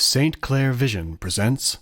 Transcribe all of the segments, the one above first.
St. Clair Vision presents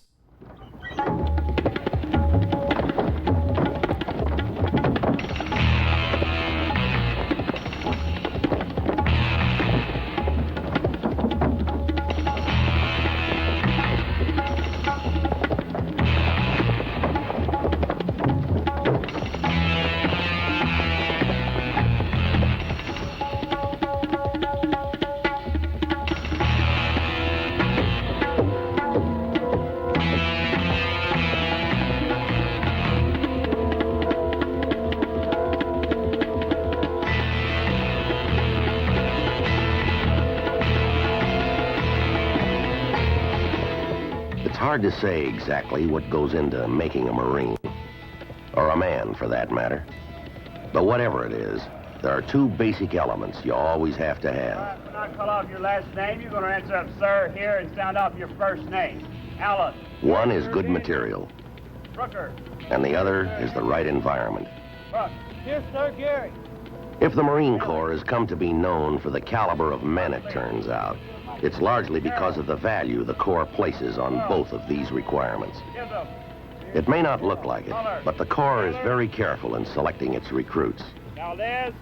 It's hard to say exactly what goes into making a Marine, or a man for that matter. But whatever it is, there are two basic elements you always have to have. When I call off your last name, you're going to answer up, sir, here, and sound off your first name. Alice. One is good material, Brooker. and the other is the right environment. Buck. Here, sir, Gary. If the Marine Corps has come to be known for the caliber of men it turns out, it's largely because of the value the Corps places on both of these requirements. It may not look like it, but the Corps is very careful in selecting its recruits. Now, Liz.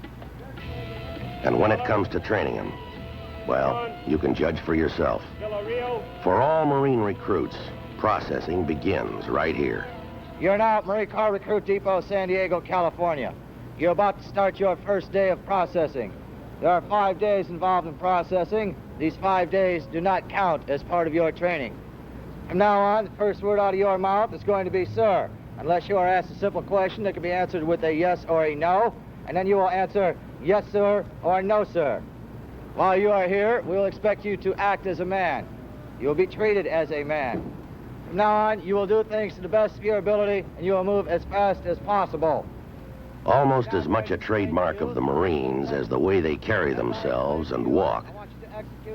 And when it comes to training them, well, you can judge for yourself. For all Marine recruits, processing begins right here. You're now at Marine Corps Recruit Depot, San Diego, California. You're about to start your first day of processing. There are 5 days involved in processing. These 5 days do not count as part of your training. From now on, the first word out of your mouth is going to be sir, unless you are asked a simple question that can be answered with a yes or a no, and then you will answer yes, sir, or no, sir. While you are here, we will expect you to act as a man. You will be treated as a man. From now on, you will do things to the best of your ability, and you will move as fast as possible. Almost as much a trademark of the Marines as the way they carry themselves and walk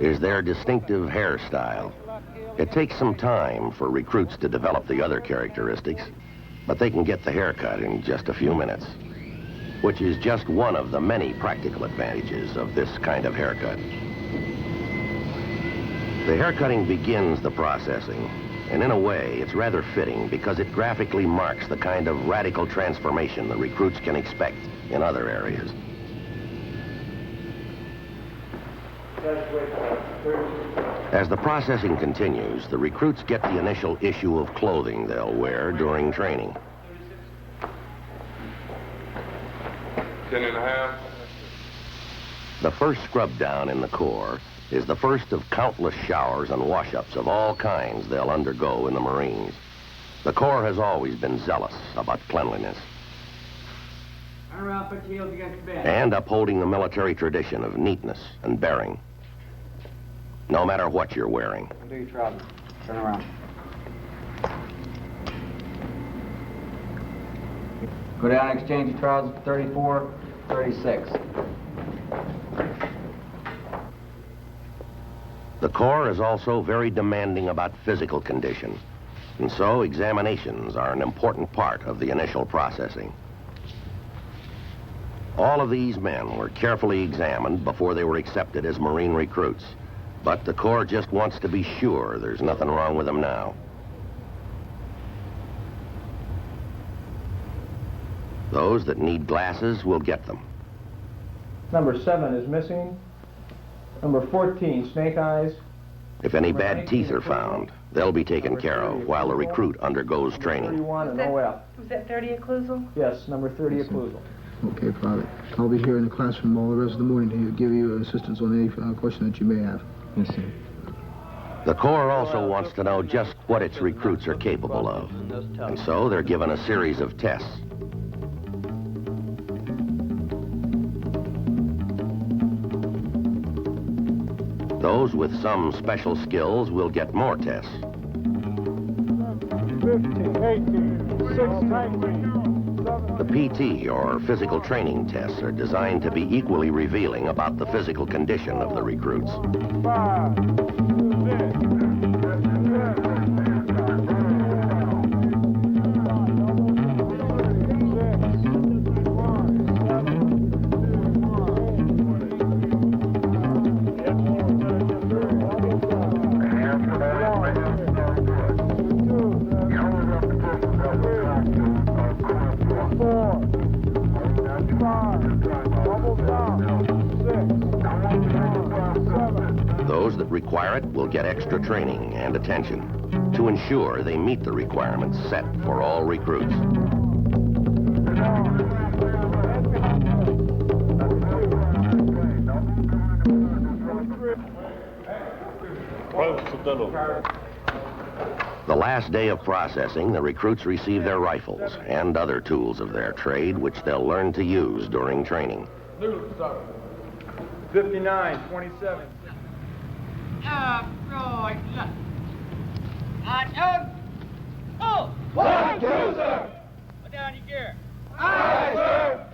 is their distinctive hairstyle. It takes some time for recruits to develop the other characteristics, but they can get the haircut in just a few minutes, which is just one of the many practical advantages of this kind of haircut. The haircutting begins the processing, and in a way, it's rather fitting because it graphically marks the kind of radical transformation the recruits can expect in other areas. As the processing continues, the recruits get the initial issue of clothing they'll wear during training. 10.5. The first scrub down in the Corps is the first of countless showers and wash-ups of all kinds they'll undergo in the Marines. The Corps has always been zealous about cleanliness Turn around, put your heels against the bench. and upholding the military tradition of neatness and bearing, no matter what you're wearing. Undo your trousers. Turn around. Go down and exchange your trousers for 34, 36. The Corps is also very demanding about physical condition, and so examinations are an important part of the initial processing. All of these men were carefully examined before they were accepted as Marine recruits, but the Corps just wants to be sure there's nothing wrong with them now. Those that need glasses will get them. Number 7 is missing. Number 14, snake eyes. If any bad teeth are found, they'll be taken care of while the recruit undergoes training. 31 and OF. Was that 30 occlusal? Yes, number 30 occlusal. Okay, Private. I'll be here in the classroom all the rest of the morning to give you assistance on any question that you may have. Yes, sir. The Corps also wants to know just what its recruits are capable of, and so they're given a series of tests. Those with some special skills will get more tests. 15, 18, 16. The PT, or physical training tests, are designed to be equally revealing about the physical condition of the recruits. 5, 6, 5, require it will get extra training and attention to ensure they meet the requirements set for all recruits. The last day of processing, the recruits receive their rifles and other tools of their trade, which they'll learn to use during training. 59, 27. Oh! One, two, sir. Put down your gear. Aye, sir.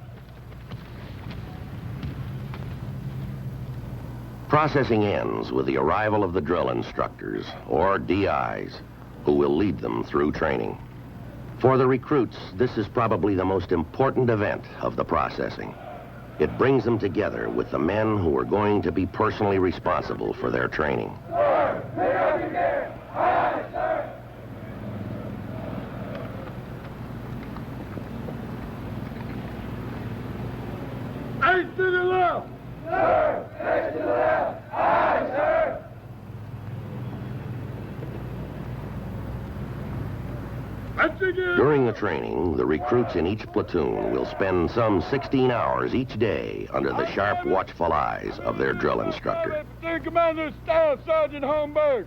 Processing ends with the arrival of the drill instructors, or DIs, who will lead them through training. For the recruits, this is probably the most important event of the processing. It brings them together with the men who are going to be personally responsible for their training. Sir, lay down your gear. Aye, sir. Eight to the left. Sir, eight to the left. Aye, sir. During the training, the recruits in each platoon will spend some 16 hours each day under the sharp, watchful eyes of their drill instructor. Commander Staff Sergeant Holmberg.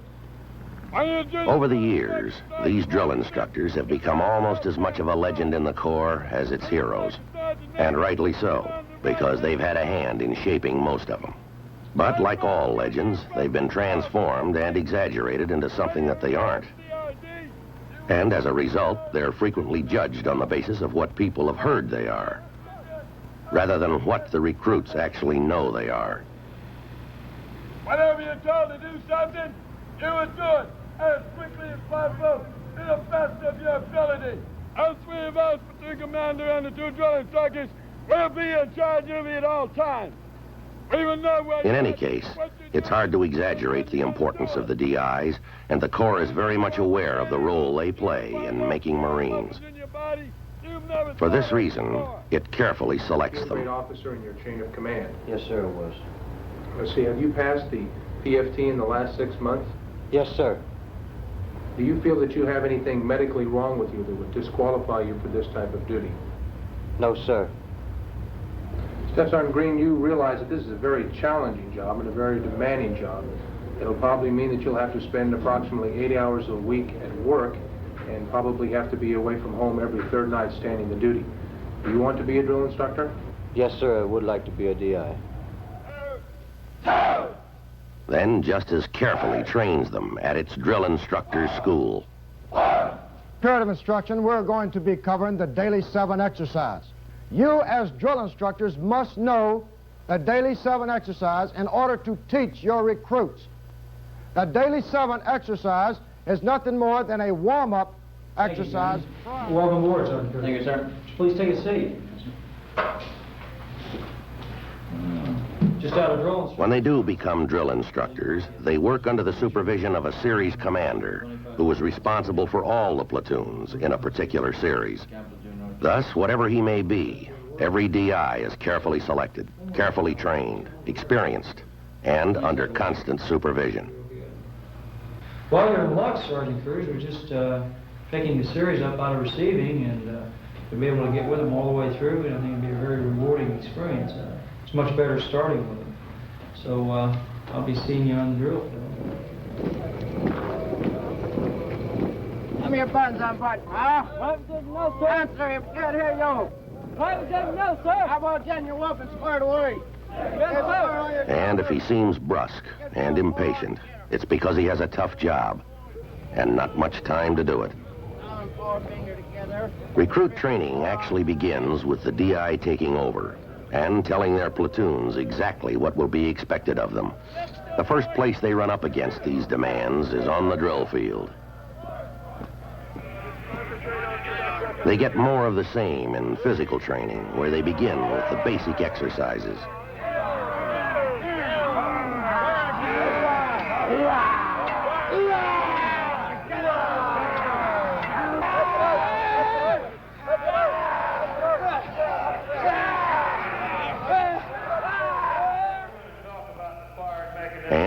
Over the years, these drill instructors have become almost as much of a legend in the Corps as its heroes. And rightly so, because they've had a hand in shaping most of them. But like all legends, they've been transformed and exaggerated into something that they aren't. And as a result, they're frequently judged on the basis of what people have heard they are, rather than what the recruits actually know they are. Whenever you're told to do something, you would do it as quickly as possible to the best of your ability. All three of us, platoon commander and the two drill instructors, will be in charge of you at all times. We will know where In any case, it's hard to exaggerate the importance of the DIs, and the Corps is very much aware of the role they play in making Marines. For this reason, it carefully selects Great them. officer in your chain of command. Yes, sir, it was. Let's see, have you passed the PFT in the last 6 months? Yes, sir. Do you feel that you have anything medically wrong with you that would disqualify you for this type of duty? No, sir. Staff Sergeant Green, you realize that this is a very challenging job and a very demanding job. It'll probably mean that you'll have to spend approximately 8 hours a week at work and probably have to be away from home every third night standing the duty. Do you want to be a drill instructor? Yes, sir, I would like to be a DI. Then just as carefully trains them at its drill instructor's school. Period of instruction, we're going to be covering the Daily 7 exercise. You, as drill instructors, must know the Daily 7 exercise in order to teach your recruits. The Daily 7 exercise is nothing more than a warm-up exercise. Welcome aboard, Sergeant. Thank you, sir. Please take a seat. Just out of drill instruction. When they do become drill instructors, they work under the supervision of a series commander who is responsible for all the platoons in a particular series. Thus, whatever he may be, every DI is carefully selected, carefully trained, experienced, and under constant supervision. Well, you're in luck, Sergeant Cruz. We're just picking the series up out of receiving, and to be able to get with them all the way through, I think it'd be a very rewarding experience. It's much better starting with them. So I'll be seeing you on the drill field. Give me your buttons on button. Huh? No, sir. Answer him. Can't hear you. No, sir. How about getting your weapons squared away? Yes, sir. And if he seems brusque and impatient, it's because he has a tough job and not much time to do it. Recruit training actually begins with the DI taking over and telling their platoons exactly what will be expected of them. The first place they run up against these demands is on the drill field. They get more of the same in physical training, where they begin with the basic exercises.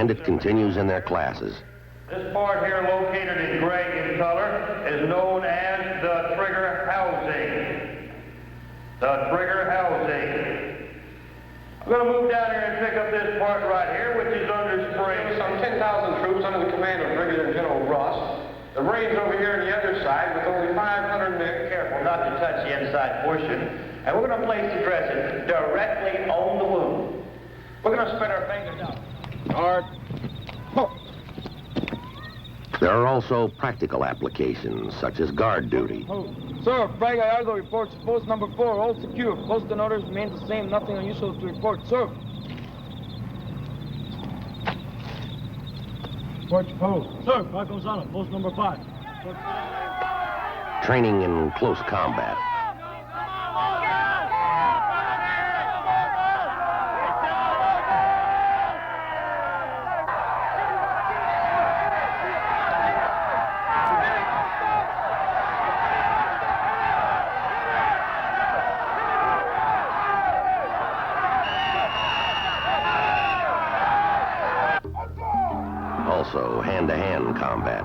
and it continues in their classes. This part here, located in gray in color, is known as the trigger housing. The trigger housing. I'm going to move down here and pick up this part right here, which is under spring. Some 10,000 troops under the command of Brigadier General Ross. The Marines over here on the other side with only 500 men. Careful not to touch the inside portion. And we're going to place the dressing directly on the wound. We're going to spread our fingers out. Guard. There are also practical applications, such as guard duty. Sir, Frank Gallardo reports post number 4, all secure. Post and orders remain the same, nothing unusual to report, sir. Report your post. Sir, Frank Gonzalo, post number 5. Training in close combat. Also hand-to-hand combat.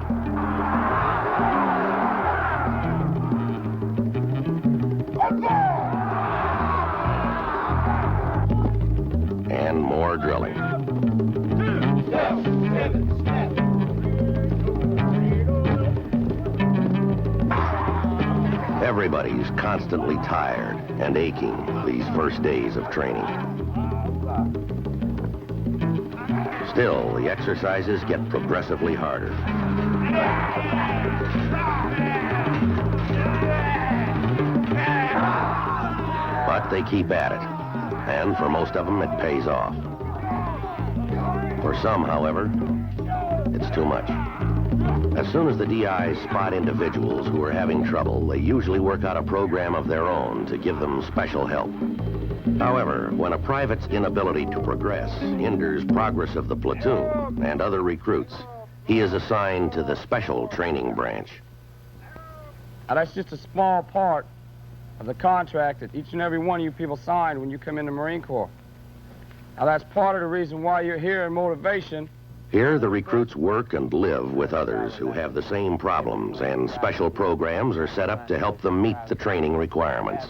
And more drilling. Everybody's constantly tired and aching these first days of training. Still, the exercises get progressively harder. But they keep at it, and for most of them, it pays off. For some, however, it's too much. As soon as the DIs spot individuals who are having trouble, they usually work out a program of their own to give them special help. However, when a private's inability to progress hinders progress of the platoon and other recruits, he is assigned to the special training branch. Now, that's just a small part of the contract that each and every one of you people signed when you come in the Marine Corps. Now, that's part of the reason why you're here in motivation. Here, the recruits work and live with others who have the same problems, and special programs are set up to help them meet the training requirements.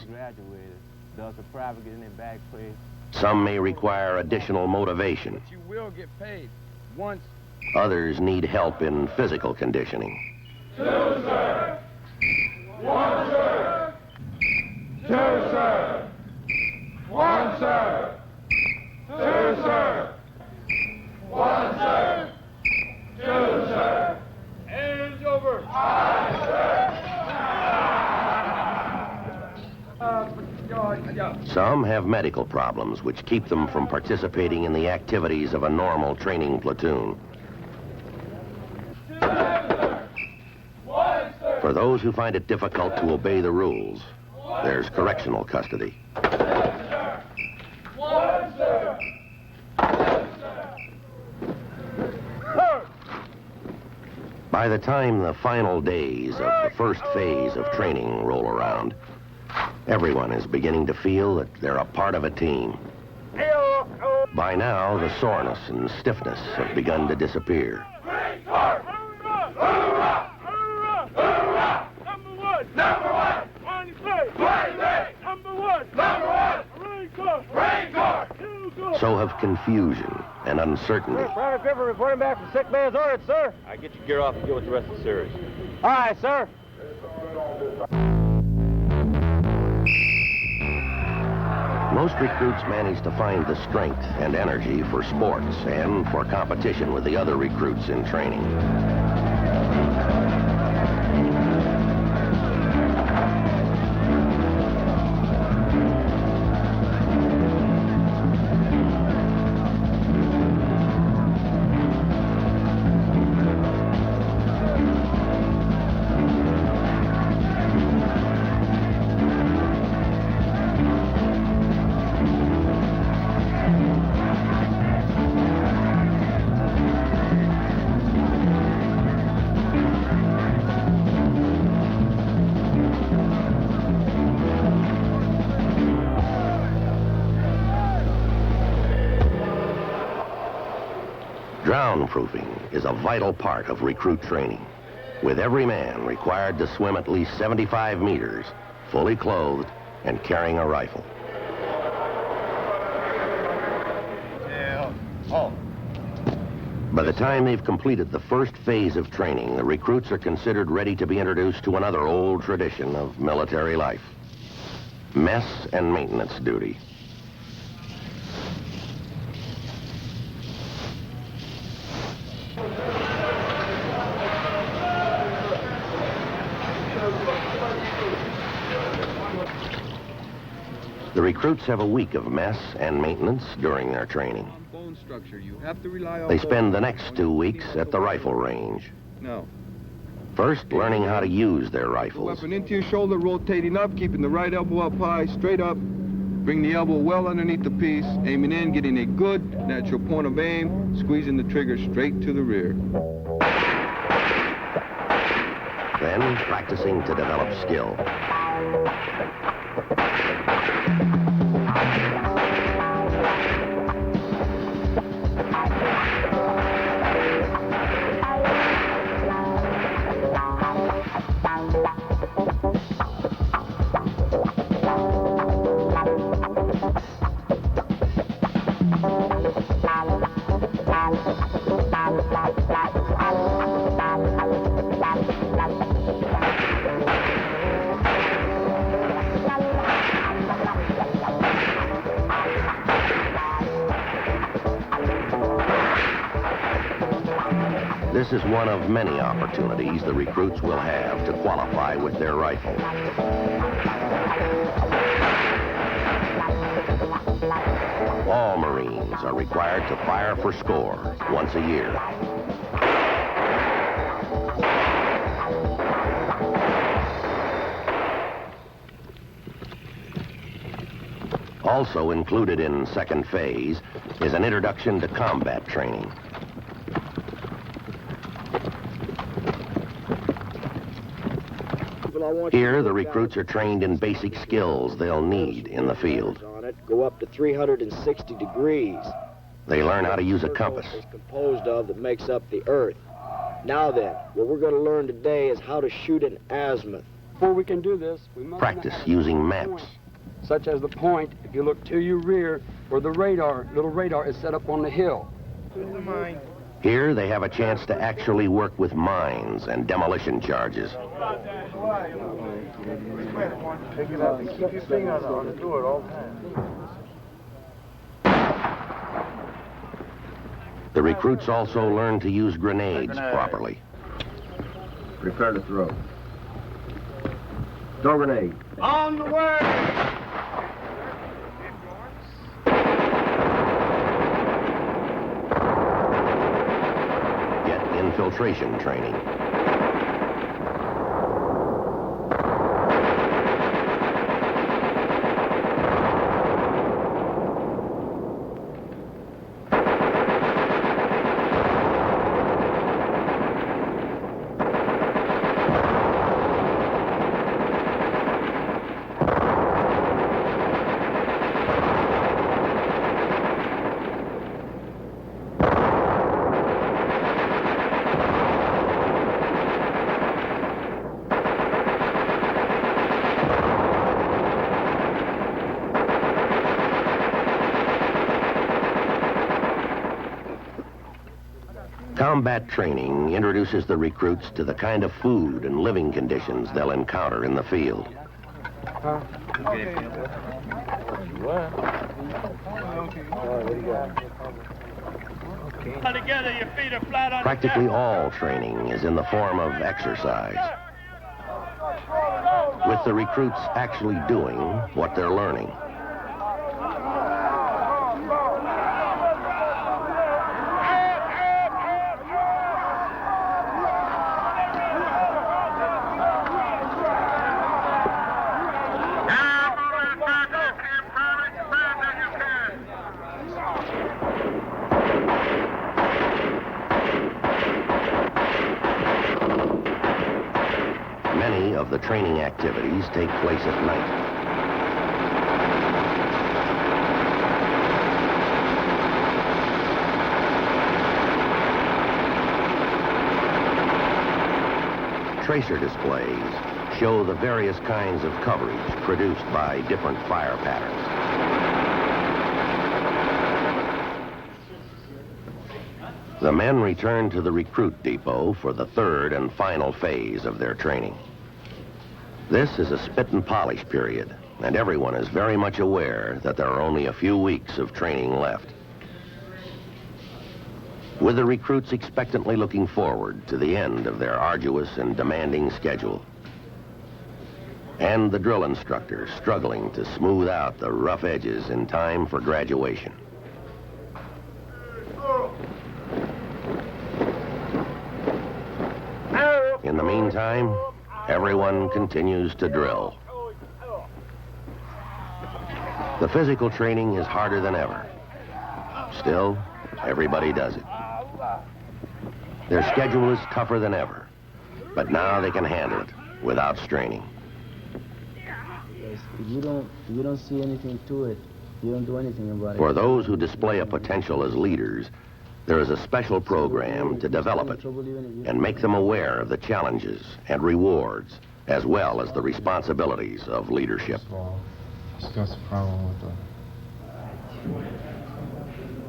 Some may require additional motivation. But you will get paid once. Others need help in physical conditioning. 2, sir. 1, sir. 2, sir. 1, sir. 2, sir. 1, sir. 2, sir. Hands over. Aye, sir. Some have medical problems which keep them from participating in the activities of a normal training platoon. For those who find it difficult to obey the rules, there's correctional custody. By the time the final days of the first phase of training roll around, everyone is beginning to feel that they're a part of a team. By now, the soreness and stiffness have begun to disappear. So have confusion and uncertainty. Private Pipper reporting back from sick bay as ordered, sir. I get your gear off and get with the rest of the series. All right, sir. Most recruits manage to find the strength and energy for sports and for competition with the other recruits in training. Drown-proofing is a vital part of recruit training, with every man required to swim at least 75 meters, fully clothed and carrying a rifle. By the time they've completed the first phase of training, the recruits are considered ready to be introduced to another old tradition of military life: mess and maintenance duty. The recruits have a week of mess and maintenance during their training. They spend the next 2 weeks at the rifle range. No. First, learning how to use their rifles. Weapon into your shoulder, rotating up, keeping the right elbow up high, straight up. Bring the elbow well underneath the piece, aiming in, getting a good natural point of aim, squeezing the trigger straight to the rear. Then, practicing to develop skill. This is one of many opportunities the recruits will have to qualify with their rifle. All Marines are required to fire for score once a year. Also included in second phase is an introduction to combat training. Here, the recruits are trained in basic skills they'll need in the field. Go up to 360 degrees. They learn how to use a compass. It's composed of that makes up the earth. Now then, what we're going to learn today is how to shoot an azimuth. Before we can do this, we must practice using maps. Such as the point, if you look to your rear, where the little radar is set up on the hill. Here, they have a chance to actually work with mines and demolition charges. Pick it up and keep your finger on the door all the time. The recruits also learn to use grenades properly. Prepare to throw. Throw grenade. On the way! Infiltration training. Combat training introduces the recruits to the kind of food and living conditions they'll encounter in the field. Practically all training is in the form of exercise, with the recruits actually doing what they're learning. Many of the training activities take place at night. tracer displays show the various kinds of coverage produced by different fire patterns. The men return to the recruit depot for the third and final phase of their training. This is a spit and polish period, and everyone is very much aware that there are only a few weeks of training left. With the recruits expectantly looking forward to the end of their arduous and demanding schedule, and the drill instructor struggling to smooth out the rough edges in time for graduation. In the meantime, everyone continues to drill. The physical training is harder than ever. Still, everybody does it. Their schedule is tougher than ever, but now they can handle it without straining. You don't see anything to it. You don't do anything about it. For those who display a potential as leaders, there is a special program to develop it and make them aware of the challenges and rewards, as well as the responsibilities of leadership.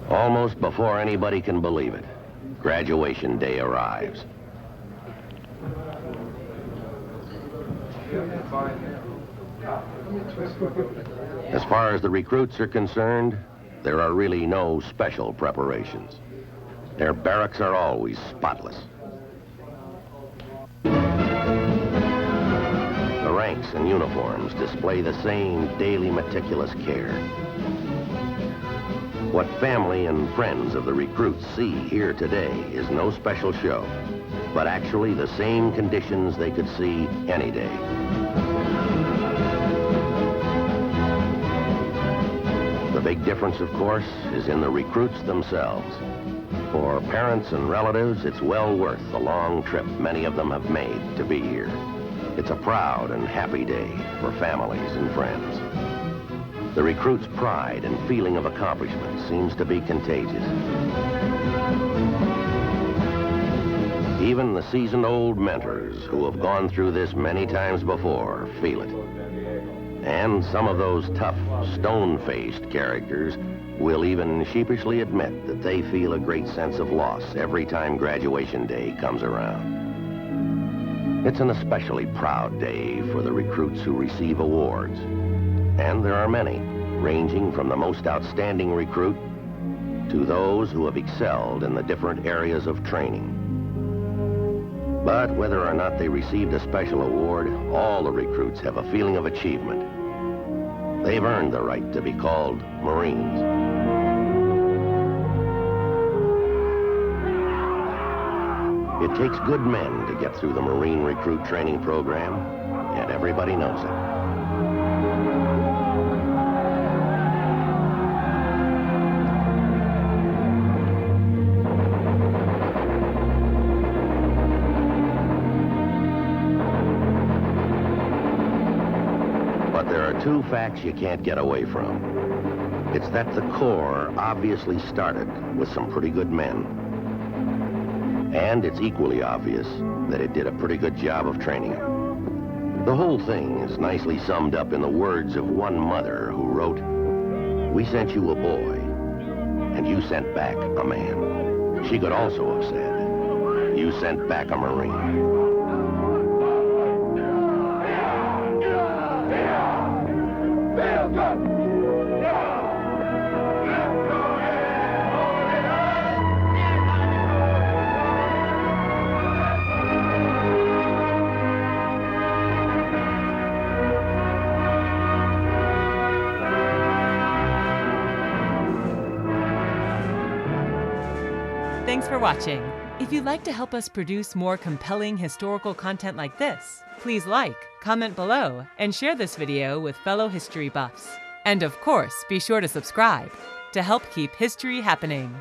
Almost before anybody can believe it, graduation day arrives. As far as the recruits are concerned, there are really no special preparations. Their barracks are always spotless. The ranks and uniforms display the same daily meticulous care. What family and friends of the recruits see here today is no special show, but actually the same conditions they could see any day. The big difference, of course, is in the recruits themselves. For parents and relatives, it's well worth the long trip many of them have made to be here. It's a proud and happy day for families and friends. The recruits' pride and feeling of accomplishment seems to be contagious. Even the seasoned old mentors who have gone through this many times before feel it. And some of those tough, stone-faced characters will even sheepishly admit that they feel a great sense of loss every time graduation day comes around. It's an especially proud day for the recruits who receive awards. And there are many, ranging from the most outstanding recruit to those who have excelled in the different areas of training. But whether or not they received a special award, all the recruits have a feeling of achievement. They've earned the right to be called Marines. It takes good men to get through the Marine recruit training program, and everybody knows it. But there are two facts you can't get away from. It's that the Corps obviously started with some pretty good men. And it's equally obvious that it did a pretty good job of training them. The whole thing is nicely summed up in the words of one mother who wrote, "We sent you a boy, and you sent back a man." She could also have said, "You sent back a Marine." Thanks for watching. If you'd like to help us produce more compelling historical content like this, please like, comment below, and share this video with fellow history buffs. And of course, be sure to subscribe to help keep history happening.